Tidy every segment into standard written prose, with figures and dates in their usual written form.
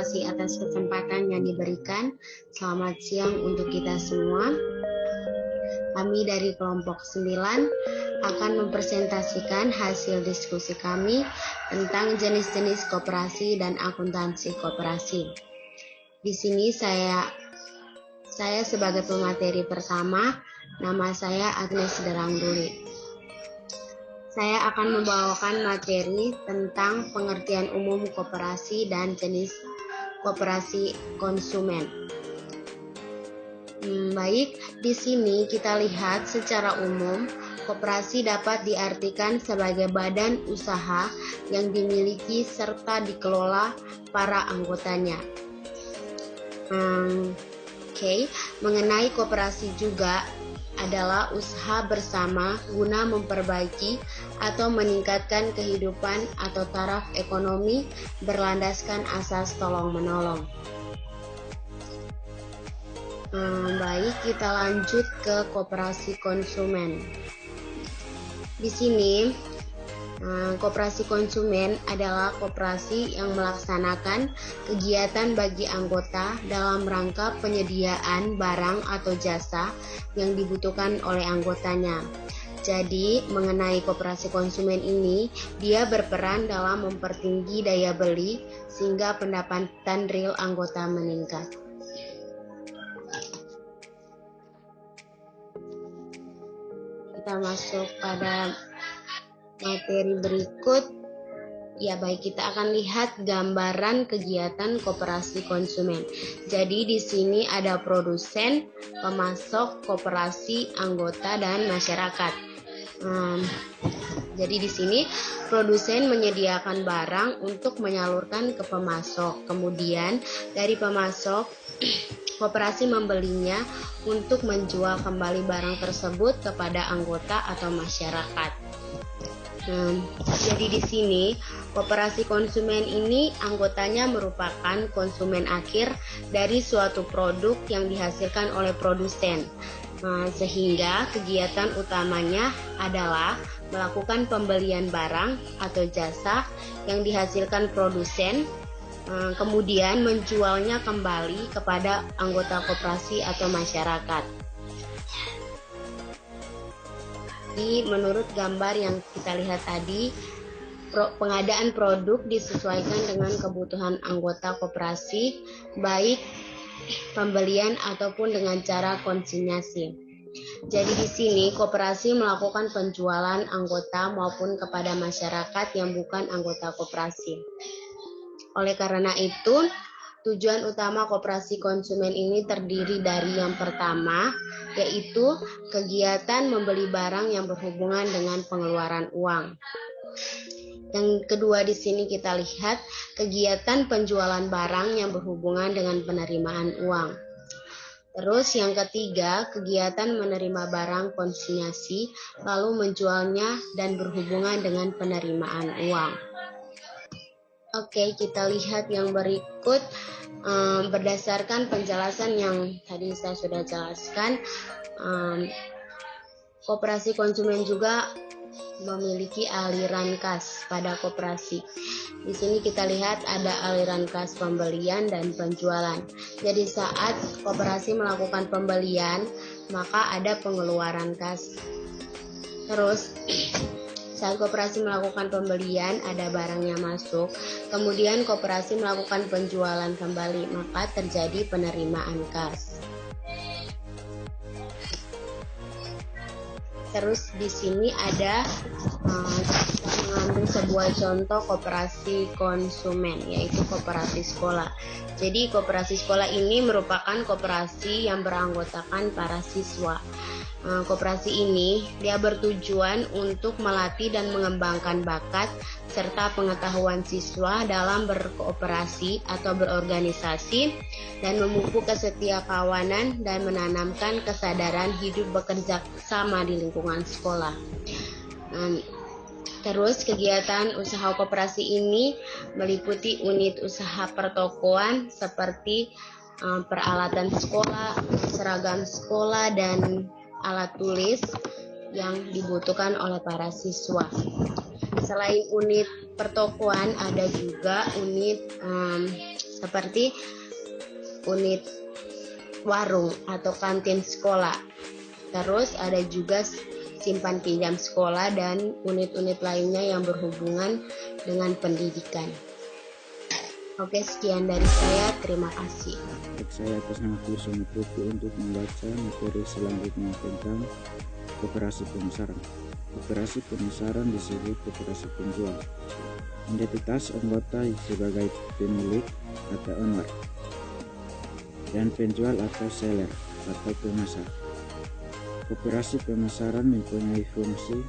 kasih atas kesempatan yang diberikan. Selamat siang untuk kita semua. Kami dari kelompok 9 akan mempresentasikan hasil diskusi kami tentang jenis-jenis koperasi dan akuntansi koperasi. Di sini saya sebagai pemateri pertama, nama saya Agnes Derangduli. Saya akan membawakan materi tentang pengertian umum koperasi dan jenis koperasi konsumen. Baik, di sini kita lihat secara umum, koperasi dapat diartikan sebagai badan usaha yang dimiliki serta dikelola para anggotanya. Mengenai koperasi juga adalah usaha bersama guna memperbaiki atau meningkatkan kehidupan atau taraf ekonomi berlandaskan asas tolong-menolong. Baik, kita lanjut ke koperasi konsumen. Di sini, koperasi konsumen adalah koperasi yang melaksanakan kegiatan bagi anggota dalam rangka penyediaan barang atau jasa yang dibutuhkan oleh anggotanya. Jadi, mengenai koperasi konsumen ini, dia berperan dalam mempertinggi daya beli sehingga pendapatan real anggota meningkat. Kita masuk pada materi berikut. Ya baik, kita akan lihat gambaran kegiatan koperasi konsumen. Jadi di sini ada produsen, pemasok, koperasi, anggota, dan masyarakat. Jadi di sini produsen menyediakan barang untuk menyalurkan ke pemasok. Kemudian dari pemasok, koperasi membelinya untuk menjual kembali barang tersebut kepada anggota atau masyarakat. Jadi di sini koperasi konsumen ini anggotanya merupakan konsumen akhir dari suatu produk yang dihasilkan oleh produsen. Sehingga kegiatan utamanya adalah melakukan pembelian barang atau jasa yang dihasilkan produsen, kemudian menjualnya kembali kepada anggota koperasi atau masyarakat. Jadi menurut gambar yang kita lihat tadi, pengadaan produk disesuaikan dengan kebutuhan anggota koperasi, baik pembelian ataupun dengan cara konsinyasi. Jadi di sini koperasi melakukan penjualan anggota maupun kepada masyarakat yang bukan anggota koperasi. Oleh karena itu, tujuan utama koperasi konsumen ini terdiri dari yang pertama, yaitu kegiatan membeli barang yang berhubungan dengan pengeluaran uang. Yang kedua di sini kita lihat kegiatan penjualan barang yang berhubungan dengan penerimaan uang. Terus yang ketiga, kegiatan menerima barang konsinyasi lalu menjualnya dan berhubungan dengan penerimaan uang. Oke, kita lihat yang berikut. Berdasarkan penjelasan yang tadi saya sudah jelaskan, koperasi konsumen juga memiliki aliran kas pada koperasi. Di sini kita lihat ada aliran kas pembelian dan penjualan. Jadi saat koperasi melakukan pembelian, maka ada pengeluaran kas. Terus saat koperasi melakukan pembelian, ada barangnya masuk, kemudian koperasi melakukan penjualan kembali, maka terjadi penerimaan kas. Terus di sini ada mengambil sebuah contoh koperasi konsumen, yaitu koperasi sekolah. Jadi koperasi sekolah ini merupakan koperasi yang beranggotakan para siswa. Koperasi ini dia bertujuan untuk melatih dan mengembangkan bakat serta pengetahuan siswa dalam berkooperasi atau berorganisasi dan memupuk kesetiakawanan dan menanamkan kesadaran hidup bekerja sama di lingkungan sekolah. Terus kegiatan usaha koperasi ini meliputi unit usaha pertokoan seperti peralatan sekolah, seragam sekolah, dan alat tulis yang dibutuhkan oleh para siswa. Selain unit pertokoan, ada juga unit seperti unit warung atau kantin sekolah. Terus ada juga simpan pinjam sekolah dan unit-unit lainnya yang berhubungan dengan pendidikan. Oke, sekian dari saya. Terima kasih. Saya atas nama Kusuma Putu untuk membaca materi selanjutnya tentang koperasi pemasaran. Koperasi pemasaran disebut koperasi penjual. Identitas anggota sebagai pemilik atau owner dan penjual atau seller atau pemasar. Koperasi pemasaran mempunyai fungsi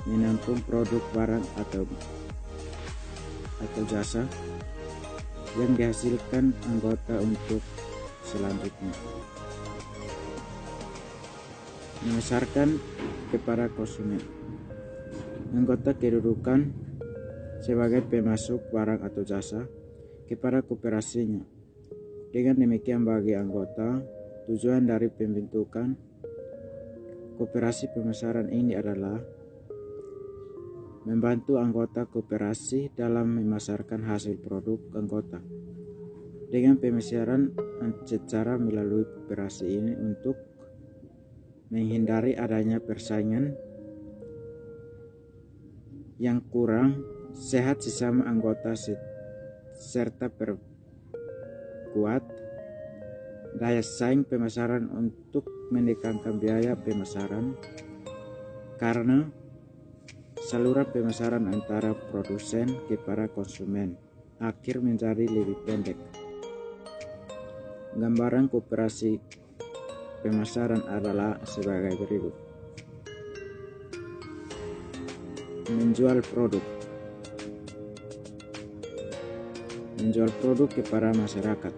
menampung produk barang atau jasa yang dihasilkan anggota untuk selanjutnya memasarkan kepada konsumen. Anggota kedudukan sebagai pemasok barang atau jasa kepada koperasinya. Dengan demikian bagi anggota, tujuan dari pembentukan koperasi pemasaran ini adalah membantu anggota koperasi dalam memasarkan hasil produk anggota. Dengan pemasaran secara melalui koperasi ini untuk menghindari adanya persaingan yang kurang sehat sesama anggota serta perkuat daya saing pemasaran untuk menekankan biaya pemasaran karena saluran pemasaran antara produsen kepada konsumen akhir menjadi lebih pendek. Gambaran koperasi pemasaran adalah sebagai berikut. Menjual produk. Menjual produk kepada masyarakat.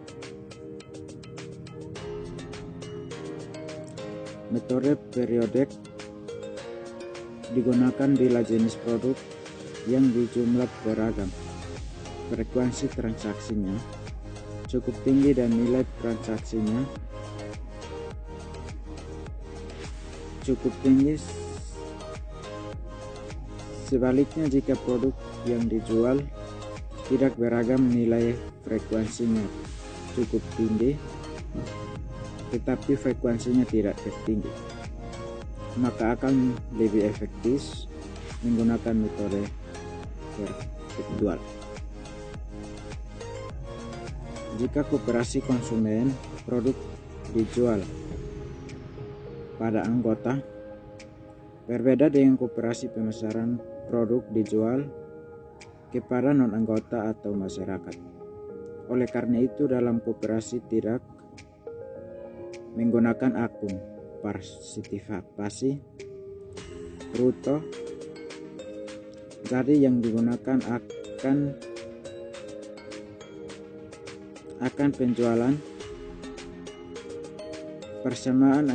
Metode periodik digunakan bila jenis produk yang dijumlah beragam, frekuensi transaksinya cukup tinggi dan nilai transaksinya cukup tinggi. Sebaliknya, jika produk yang dijual tidak beragam, nilai frekuensinya cukup tinggi tetapi frekuensinya tidak tertinggi, maka akan lebih efektif menggunakan metode perpetual. Jika koperasi konsumen, produk dijual pada anggota, berbeda dengan koperasi pemasaran, produk dijual kepada non-anggota atau masyarakat. Oleh karena itu, dalam koperasi tidak menggunakan akun partisipasi bruto, jadi yang digunakan akan penjualan persamaan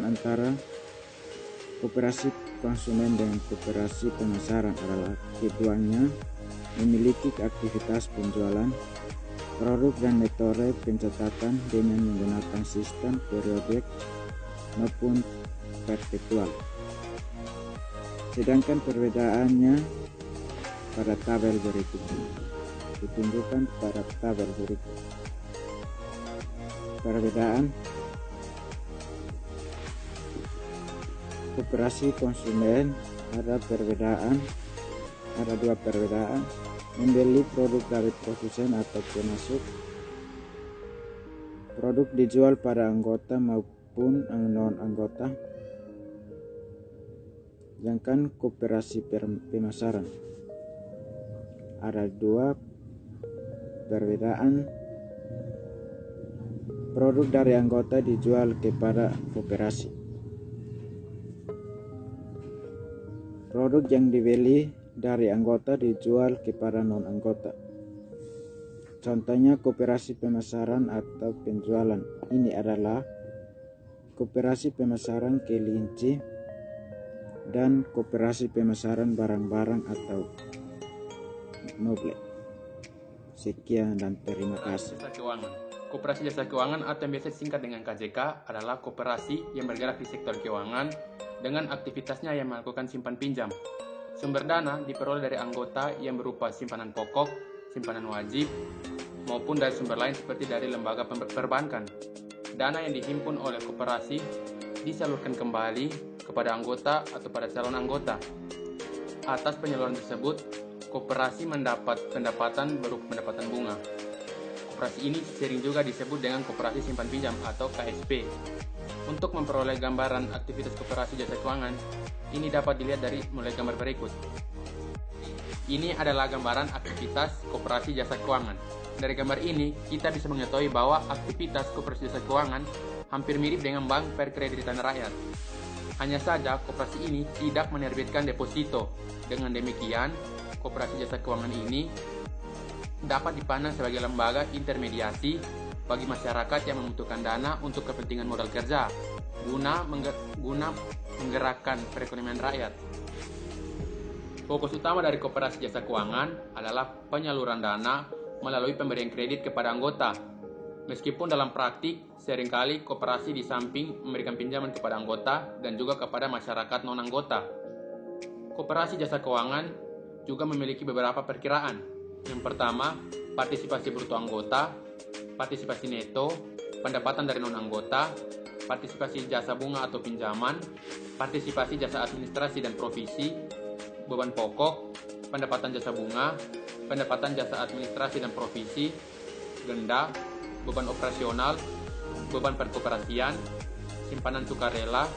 antara koperasi konsumen dan koperasi pemasaran adalah keduanya memiliki aktivitas penjualan produk dan metode pencatatan dengan menggunakan sistem periodik maupun perpetual. Sedangkan perbedaannya pada tabel berikut ini. Ditunjukkan pada tabel berikut. Perbedaan koperasi konsumen ada dua perbedaan: membeli produk dari produsen atau pemasok, produk dijual pada anggota maupun non-anggota. Sedangkan koperasi pemasaran ada dua perbedaan: produk dari anggota dijual kepada koperasi, produk yang dibeli dari anggota dijual kepada non-anggota. Contohnya koperasi pemasaran atau penjualan ini adalah koperasi pemasaran kelinci dan koperasi pemasaran barang-barang atau mobile. Sekian dan terima kasih. Koperasi jasa keuangan atau yang biasa disingkat dengan KJK adalah koperasi yang bergerak di sektor keuangan dengan aktivitasnya yang melakukan simpan pinjam. Sumber dana diperoleh dari anggota yang berupa simpanan pokok, simpanan wajib, maupun dari sumber lain seperti dari lembaga perbankan. Dana yang dihimpun oleh koperasi disalurkan kembali kepada anggota atau pada calon anggota. Atas penyaluran tersebut, koperasi mendapat pendapatan berupa pendapatan bunga. Koperasi ini sering juga disebut dengan koperasi simpan pinjam atau KSP. Untuk memperoleh gambaran aktivitas koperasi jasa keuangan, ini dapat dilihat dari mulai gambar berikut. Ini adalah gambaran aktivitas koperasi jasa keuangan. Dari gambar ini, kita bisa mengetahui bahwa aktivitas koperasi jasa keuangan hampir mirip dengan bank perkreditan rakyat. Hanya saja, koperasi ini tidak menerbitkan deposito. Dengan demikian, koperasi jasa keuangan ini dapat dipandang sebagai lembaga intermediasi bagi masyarakat yang membutuhkan dana untuk kepentingan modal kerja, guna menggerakkan perekonomian rakyat. Fokus utama dari koperasi jasa keuangan adalah penyaluran dana melalui pemberian kredit kepada anggota. Meskipun dalam praktik, seringkali koperasi di samping memberikan pinjaman kepada anggota dan juga kepada masyarakat non-anggota. Koperasi jasa keuangan juga memiliki beberapa perkiraan. Yang pertama, partisipasi bruto anggota, partisipasi neto, pendapatan dari non-anggota, partisipasi jasa bunga atau pinjaman, partisipasi jasa administrasi dan provisi, beban pokok, pendapatan jasa bunga, pendapatan jasa administrasi dan provisi, denda, beban operasional, beban perkoperasian, simpanan sukarela,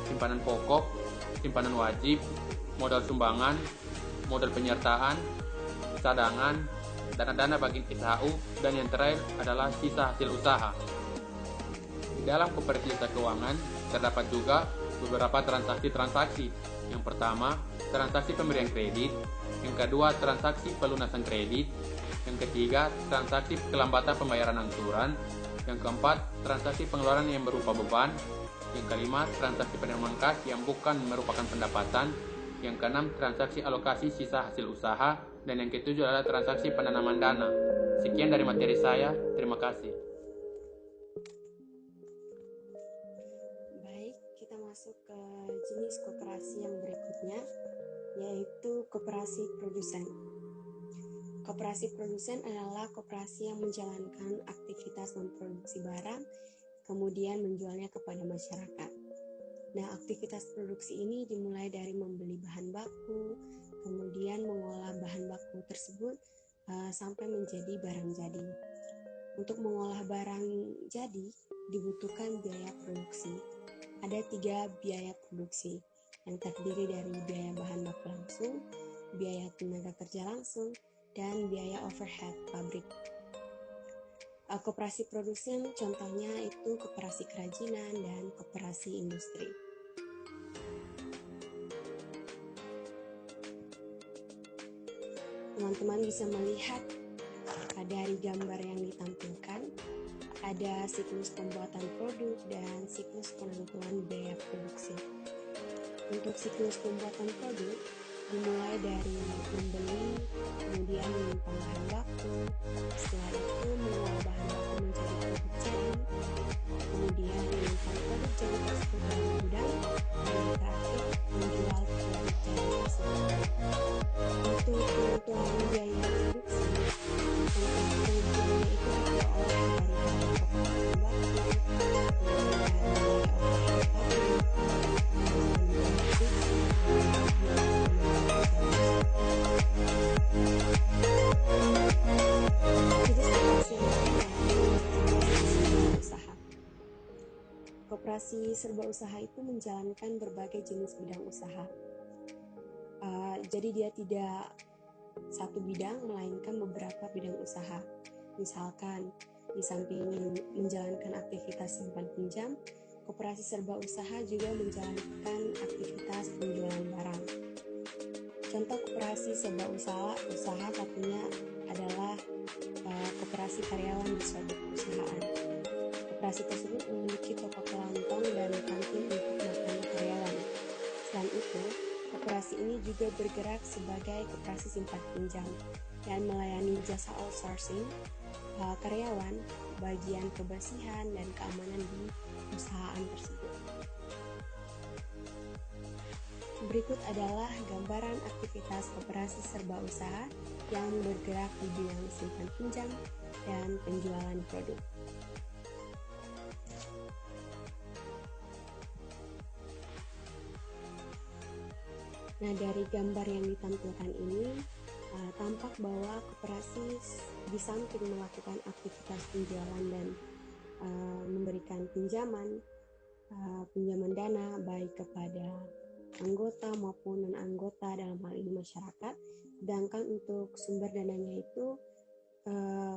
simpanan pokok, simpanan wajib, modal sumbangan, modal penyertaan, cadangan, dana-dana bagi SHU, dan yang terakhir adalah sisa hasil usaha. Di dalam koperasi jasa keuangan terdapat juga beberapa transaksi-transaksi. Yang pertama, transaksi pemberian kredit. Yang kedua, transaksi pelunasan kredit. Yang ketiga, transaksi kelambatan pembayaran angsuran. Yang keempat, transaksi pengeluaran yang berupa beban. Yang kelima, transaksi penerimaan kas yang bukan merupakan pendapatan. Yang keenam, transaksi alokasi sisa hasil usaha. Dan yang ketujuh adalah transaksi penanaman dana. Sekian dari materi saya. Terima kasih. Baik, kita masuk ke jenis koperasi yang berikutnya, yaitu koperasi produsen. Koperasi produsen adalah koperasi yang menjalankan aktivitas memproduksi barang, kemudian menjualnya kepada masyarakat. Nah, aktivitas produksi ini dimulai dari membeli bahan baku, kemudian mengolah bahan baku tersebut sampai menjadi barang jadi. Untuk mengolah barang jadi, dibutuhkan biaya produksi. Ada 3 biaya produksi, yang terdiri dari biaya bahan baku langsung, biaya tenaga kerja langsung, dan biaya overhead pabrik. Koperasi produsen contohnya itu koperasi kerajinan dan koperasi industri. Teman-teman bisa melihat dari gambar yang ditampilkan, ada siklus pembuatan produk dan siklus penentuan biaya produksi. Untuk siklus pembuatan produk, dimulai dari membeli, kemudian menyimpan bahan baku, setelah itu mengolah bahan baku menjadi produk jadi, kemudian menyimpan produk jadi tersebut dalam gudang, dan terakhir menjual produk jadi tersebut. Untuk penentuan biaya produksi, penentuannya itu diperoleh dari bahan pokok bahan baku, kemudian biaya overhead pabrik, kemudian biaya produksi, Koperasi serba usaha itu menjalankan berbagai jenis bidang usaha. Jadi dia tidak satu bidang, melainkan beberapa bidang usaha. Misalkan, di samping menjalankan aktivitas simpan pinjam, koperasi serba usaha juga menjalankan aktivitas penjualan barang. Contoh koperasi serba usaha satunya adalah koperasi karyawan di suatu perusahaan. Koperasi tersebut memiliki toko kelontong dan kantin untuk makan karyawan. Selain itu, koperasi ini juga bergerak sebagai koperasi simpan pinjam dan melayani jasa outsourcing karyawan, bagian kebersihan dan keamanan di perusahaan tersebut. Berikut adalah gambaran aktivitas koperasi serba usaha yang bergerak di bidang simpan pinjam dan penjualan produk. Nah, dari gambar yang ditampilkan ini tampak bahwa koperasi di samping melakukan aktivitas penjualan dan memberikan pinjaman dana baik kepada anggota maupun non-anggota dalam hal ini masyarakat. Sedangkan untuk sumber dananya itu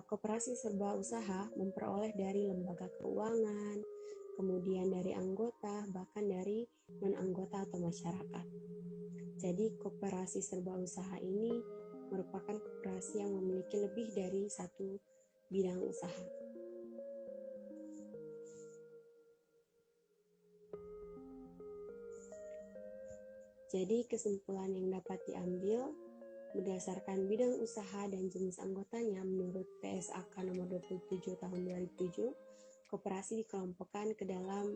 koperasi serba usaha memperoleh dari lembaga keuangan, kemudian dari anggota, bahkan dari non-anggota atau masyarakat. Jadi koperasi serba usaha ini merupakan koperasi yang memiliki lebih dari satu bidang usaha. Jadi kesimpulan yang dapat diambil berdasarkan bidang usaha dan jenis anggotanya menurut PSAK nomor 27 tahun 2007, koperasi dikelompokkan ke dalam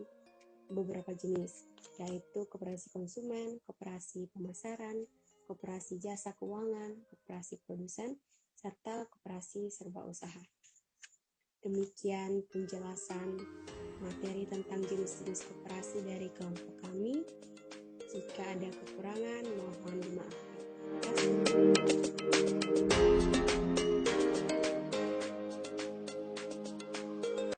beberapa jenis, yaitu koperasi konsumen, koperasi pemasaran, koperasi jasa keuangan, koperasi produsen, serta koperasi serba usaha. Demikian penjelasan materi tentang jenis-jenis koperasi dari kelompok kami. Jika ada kekurangan, mohon dimaafkan. Terima kasih.